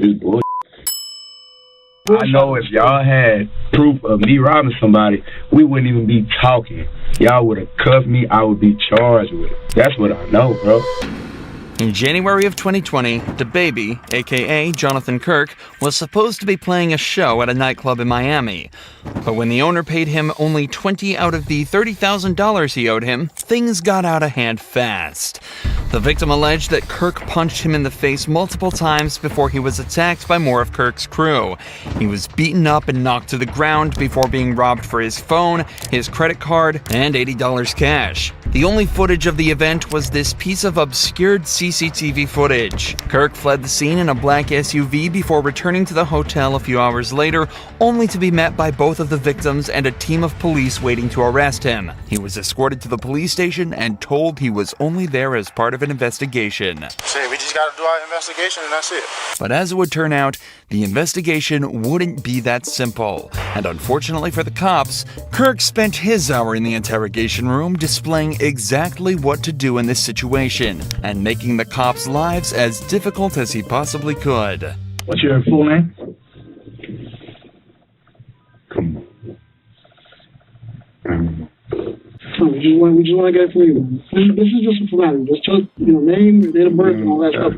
This bullshit. I know if y'all had proof of me robbing somebody, we wouldn't even be talking. Y'all would have cuffed me. I would be charged with it. That's what I know, bro. In January of 2020, Dababy, aka Jonathan Kirk, was supposed to be playing a show at a nightclub in Miami. But when the owner paid him only $20 out of the $30,000 he owed him, things got out of hand fast. The victim alleged that Kirk punched him in the face multiple times before he was attacked by more of Kirk's crew. He was beaten up and knocked to the ground before being robbed for his phone, his credit card, and $80 cash. The only footage of the event was this piece of obscured CCTV footage. Kirk fled the scene in a black SUV before returning to the hotel a few hours later, only to be met by both of the victims and a team of police waiting to arrest him. He was escorted to the police station and told he was only there as part of an investigation. We just gotta do our investigation and that's it. But as it would turn out, the investigation wouldn't be that simple. And unfortunately for the cops, Kirk spent his hour in the interrogation room displaying exactly what to do in this situation and making the cops' lives as difficult as he possibly could. What's your full name? Come on. We just want to get it from you. This is just a formality. Just tell name, date of birth, and all that stuff.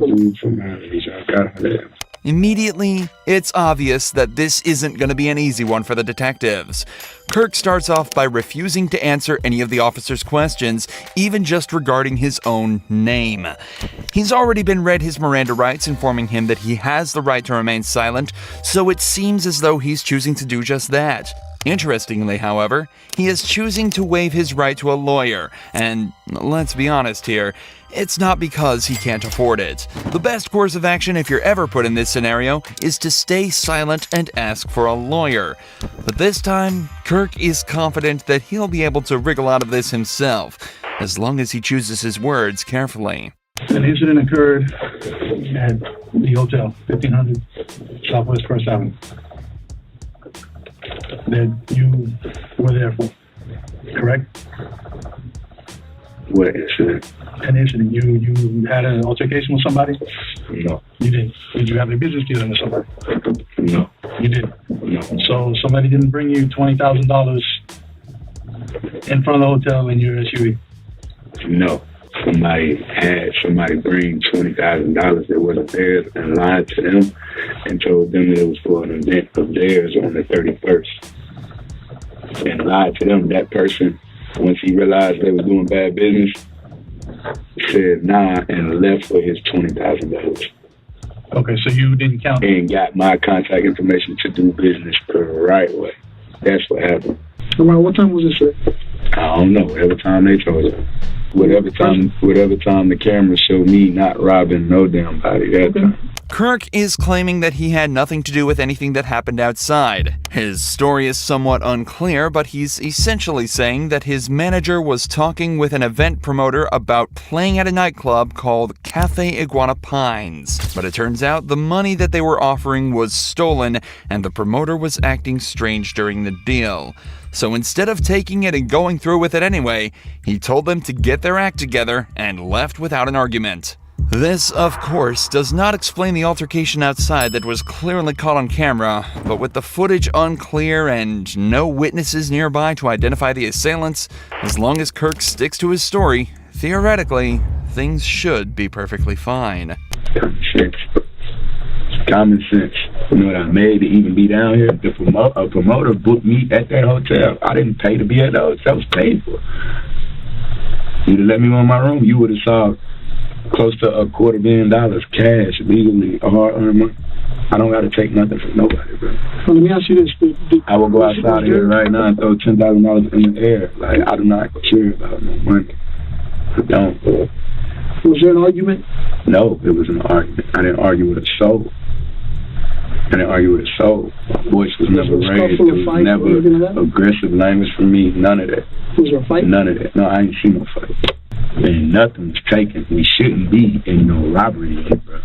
Immediately, it's obvious that this isn't going to be an easy one for the detectives. Kirk starts off by refusing to answer any of the officers' questions, even just regarding his own name. He's already been read his Miranda rights, informing him that he has the right to remain silent, so it seems as though he's choosing to do just that. Interestingly, however, he is choosing to waive his right to a lawyer, and let's be honest here, it's not because he can't afford it. The best course of action if you're ever put in this scenario is to stay silent and ask for a lawyer. But this time, Kirk is confident that he'll be able to wriggle out of this himself, as long as he chooses his words carefully. An incident occurred at the hotel, 1500 Southwest First Avenue, that you were there for, correct? What incident? An incident. You had an altercation with somebody? No. You didn't. Did you have a business dealing with somebody? No. You didn't? No. So somebody didn't bring you $20,000 in front of the hotel in your SUV? No. Somebody bring $20,000 that wasn't theirs and lied to them and told them that it was for an event of theirs on the 31st. And lied to them. That person, once he realized they were doing bad business, said nah and left for his $20,000. Okay, so you didn't count? And got my contact information to do business the right way. That's what happened. Around what time was this, sir? I don't know. Whatever time they told us. Whatever time the camera showed me not robbing no damn body that time. Kirk is claiming that he had nothing to do with anything that happened outside. His story is somewhat unclear, but he's essentially saying that his manager was talking with an event promoter about playing at a nightclub called Cafe Iguana Pines. But it turns out the money that they were offering was stolen, and the promoter was acting strange during the deal. So instead of taking it and going through with it anyway, he told them to get their act together and left without an argument. This, of course, does not explain the altercation outside that was clearly caught on camera, but with the footage unclear and no witnesses nearby to identify the assailants, as long as Kirk sticks to his story, theoretically, things should be perfectly fine. Common sense. You know what I made to even be down here? A promoter booked me at that hotel. I didn't pay to be at the hotel. That was paid for. You'd have let me in my room, you would have saw close to $250,000 cash, legally, hard-earned money. I don't got to take nothing from nobody, bro. Well, let me ask you this. I will go outside here right now and throw $10,000 in the air. Like, I do not care about no money. I don't, bro. Was there an argument? No, it was an argument. I didn't argue with a soul. My voice was never raised. It was never aggressive language for me. None of that. Was there a fight? None of that. No, I ain't seen no fight. And nothing was taken. We shouldn't be in no robbery here, bro.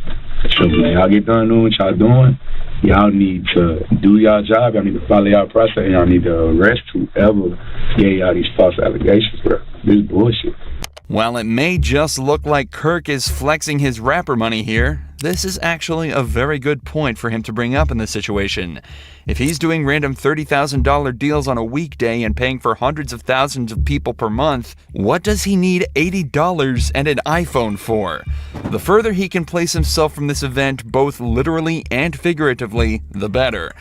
So when y'all get done doing what y'all doing, y'all need to do y'all job. Y'all need to follow y'all process. And y'all need to arrest whoever gave y'all these false allegations, bro. This is bullshit. While it may just look like Kirk is flexing his rapper money here, this is actually a very good point for him to bring up in this situation. If he's doing random $30,000 deals on a weekday and paying for hundreds of thousands of people per month, what does he need $80 and an iPhone for? The further he can place himself from this event, both literally and figuratively, the better.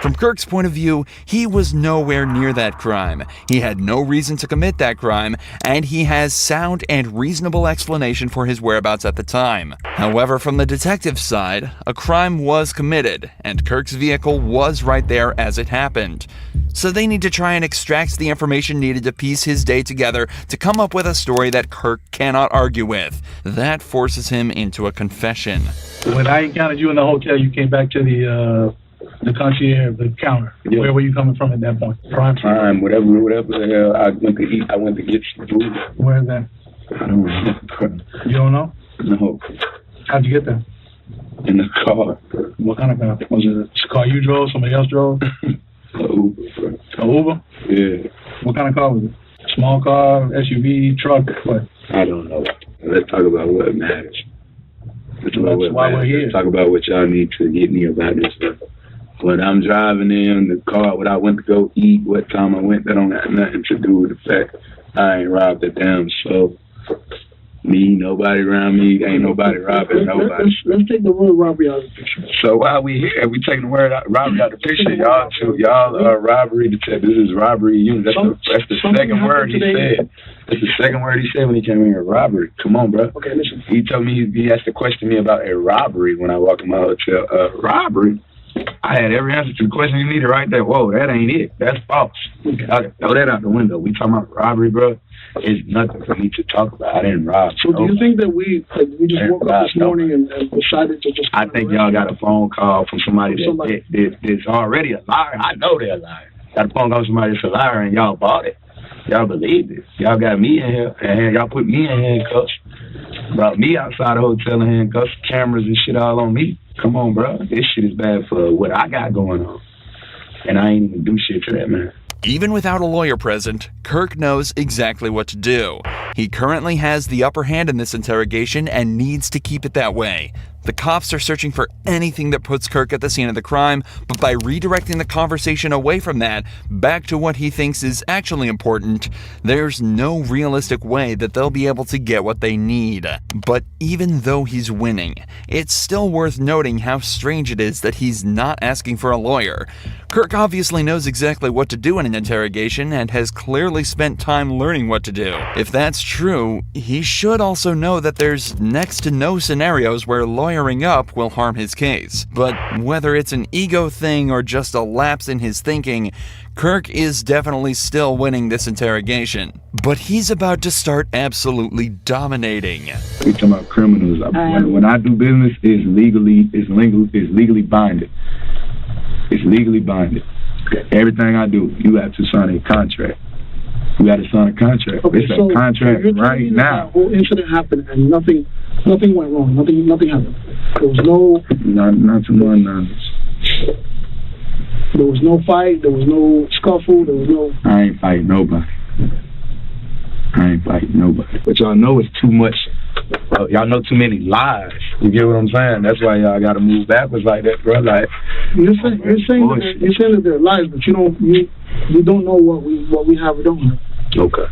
From Kirk's point of view, he was nowhere near that crime. He had no reason to commit that crime, and he has sound and reasonable explanation for his whereabouts at the time. However, from the detective's side, a crime was committed, and Kirk's vehicle was right there as it happened. So they need to try and extract the information needed to piece his day together to come up with a story that Kirk cannot argue with. That forces him into a confession. When I encountered you in the hotel, you came back to the concierge, the counter. Yeah. Where were you coming from at that point? Prime, whatever the hell. I went to eat. I went to get some food. Where is that? I don't remember. You don't know? No. How'd you get there? In the car. What kind of car? Was it a car you drove? Somebody else drove? Uber. A Uber? Yeah. What kind of car was it? Small car, SUV, truck, what? I don't know. Let's talk about what matters. That's why we're here. Let's talk about what y'all need to get me about this stuff. When I'm driving in the car, when I went to go eat, what time I went, that don't have nothing to do with the fact I ain't robbed a damn soul. Me, nobody around me, ain't nobody robbing nobody. Let's take the word robbery out of the picture. So while we here, we taking the word robbery out of the picture. Y'all are robbery detectives. This is robbery unit. That's the second word he said. That's the second word he said when he came in here. Robbery. Come on, bro. Okay, listen. He told me he asked a question to me about a robbery when I walked in my hotel. Robbery. I had every answer to the question you needed right there. Whoa, that ain't it. That's false. Okay. Throw that out the window. We talking about robbery, bro. It's nothing for me to talk about. I didn't rob. So do you think that we just woke up this morning and decided to just... I think y'all got a phone call from somebody that's already a liar. I know they're a liar. Got a phone call from somebody that's a liar and y'all bought it. Y'all believe this. Y'all got me in here and y'all put me in handcuffs. Brought me outside the hotel in handcuffs, cameras and shit all on me. Come on, bro. This shit is bad for what I got going on. And I ain't even do shit to that, man. Even without a lawyer present, Kirk knows exactly what to do. He currently has the upper hand in this interrogation and needs to keep it that way. The cops are searching for anything that puts Kirk at the scene of the crime, but by redirecting the conversation away from that, back to what he thinks is actually important, there's no realistic way that they'll be able to get what they need. But even though he's winning, it's still worth noting how strange it is that he's not asking for a lawyer. Kirk obviously knows exactly what to do in an interrogation and has clearly spent time learning what to do. If that's true, he should also know that there's next to no scenarios where lawyering up will harm his case. But whether it's an ego thing or just a lapse in his thinking, Kirk is definitely still winning this interrogation. But he's about to start absolutely dominating. We talking about criminals. When I do business, it's legally binding. It's legally binding. Everything I do, you have to sign a contract. You got to sign a contract. Okay, it's a contract right now. The whole incident happened and nothing went wrong. Nothing happened. There was no... Not to my knowledge. There was no fight. There was no scuffle. There was no... I ain't fighting nobody. But y'all know it's too much. Y'all know too many lies. You get what I'm saying? That's why y'all got to move backwards like that, bro. Like, you're saying that they're lies, but you don't know what we have or don't have. Okay.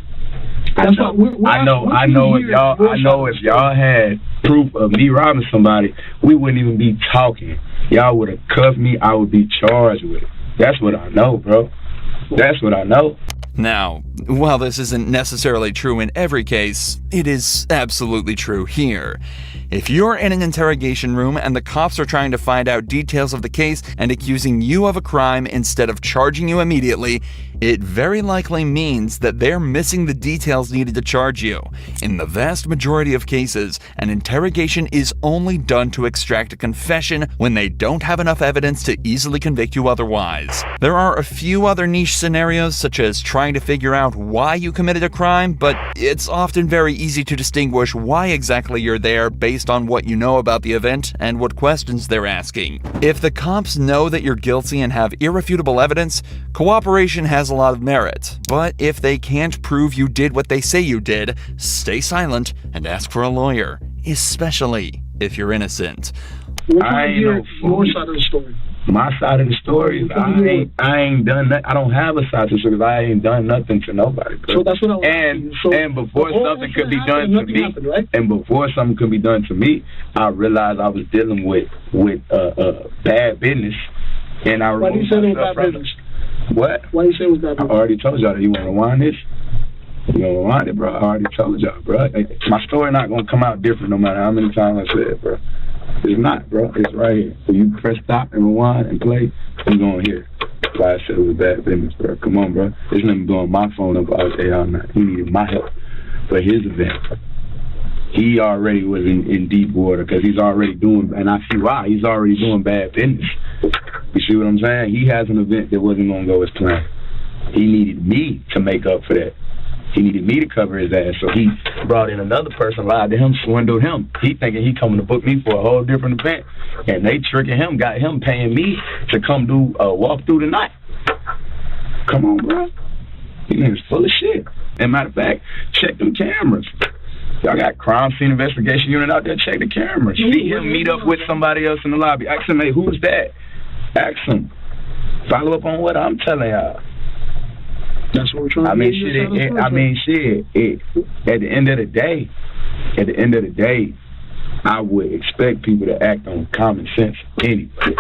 That's I know if y'all had proof of me robbing somebody, we wouldn't even be talking. Y'all would have cuffed me. I would be charged with it. That's what I know, bro. That's what I know. Now, while this isn't necessarily true in every case, it is absolutely true here. If you're in an interrogation room and the cops are trying to find out details of the case and accusing you of a crime instead of charging you immediately, it very likely means that they're missing the details needed to charge you. In the vast majority of cases, an interrogation is only done to extract a confession when they don't have enough evidence to easily convict you otherwise. There are a few other niche scenarios, such as trying to figure out why you committed a crime, but it's often very easy to distinguish why exactly you're there based on what you know about the event and what questions they're asking. If the cops know that you're guilty and have irrefutable evidence, cooperation has a lot of merit. But if they can't prove you did what they say you did, stay silent and ask for a lawyer. especially if you're innocent. We're trying I to ain't hear no fool. your side of the story. My side of the story is I ain't done that. I don't have a side of the story. I ain't done nothing to nobody. Bro. So that's what I was asking. So and before something could be done to me, happened, right? and before something could be done to me, I realized I was dealing with bad business, and I Why do you removed say it was myself bad from business? it. What? Why do you say it was bad I business? already told y'all that. You want to rewind this? You want to rewind it, bro? I already told y'all, bro. My story not gonna come out different no matter how many times I say it, bro. It's not, bro. It's right here. So you press stop and rewind and play, you're gonna hear. That's why I said it was bad business, bro. Come on, bro. This nigga blowing my phone up all day, all night. He needed my help for his event. He already was in deep water because he's already doing, and I see why, he's already doing bad business. You see what I'm saying? He has an event that wasn't gonna go as planned. He needed me to make up for that. He needed me to cover his ass, so he brought in another person, lied to him, swindled him. He thinking he coming to book me for a whole different event, and they tricking him, got him paying me to come do a walk through the night. Come on, bro. These niggas full of shit. And matter of fact, check them cameras. Y'all got crime scene investigation unit out there, check the cameras. See him meet up with somebody else in the lobby. Ask him, hey, who's that? Ask him. Follow up on what I'm telling y'all. That's what we're trying to At the end of the day, I would expect people to act on common sense anyway.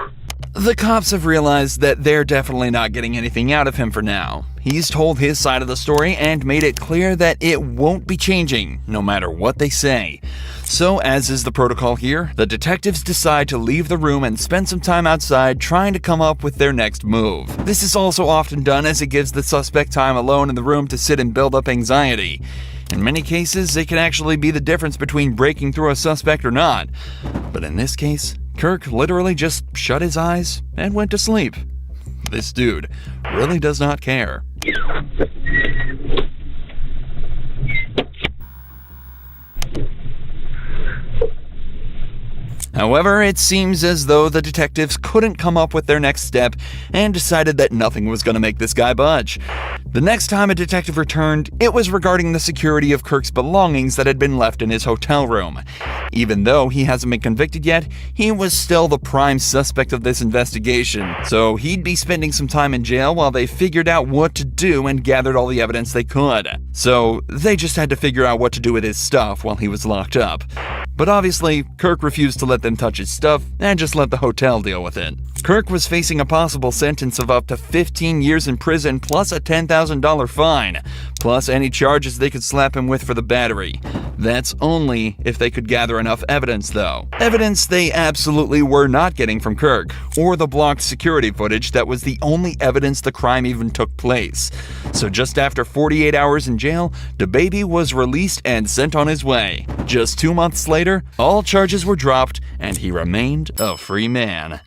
The cops have realized that they're definitely not getting anything out of him for now. He's told his side of the story and made it clear that it won't be changing, no matter what they say. So, as is the protocol here, the detectives decide to leave the room and spend some time outside trying to come up with their next move. This is also often done as it gives the suspect time alone in the room to sit and build up anxiety. In many cases, it can actually be the difference between breaking through a suspect or not. But in this case, Kirk literally just shut his eyes and went to sleep. This dude really does not care. However, it seems as though the detectives couldn't come up with their next step and decided that nothing was going to make this guy budge. The next time a detective returned, it was regarding the security of Kirk's belongings that had been left in his hotel room. Even though he hasn't been convicted yet, he was still the prime suspect of this investigation, so he'd be spending some time in jail while they figured out what to do and gathered all the evidence they could. So they just had to figure out what to do with his stuff while he was locked up. But obviously, Kirk refused to let them touch his stuff and just let the hotel deal with it. Kirk was facing a possible sentence of up to 15 years in prison plus a $10,000 fine, plus any charges they could slap him with for the battery. That's only if they could gather enough evidence, though. Evidence they absolutely were not getting from Kirk, or the blocked security footage that was the only evidence the crime even took place. So just after 48 hours in jail, Dababy was released and sent on his way. Just 2 months later, all charges were dropped, and he remained a free man.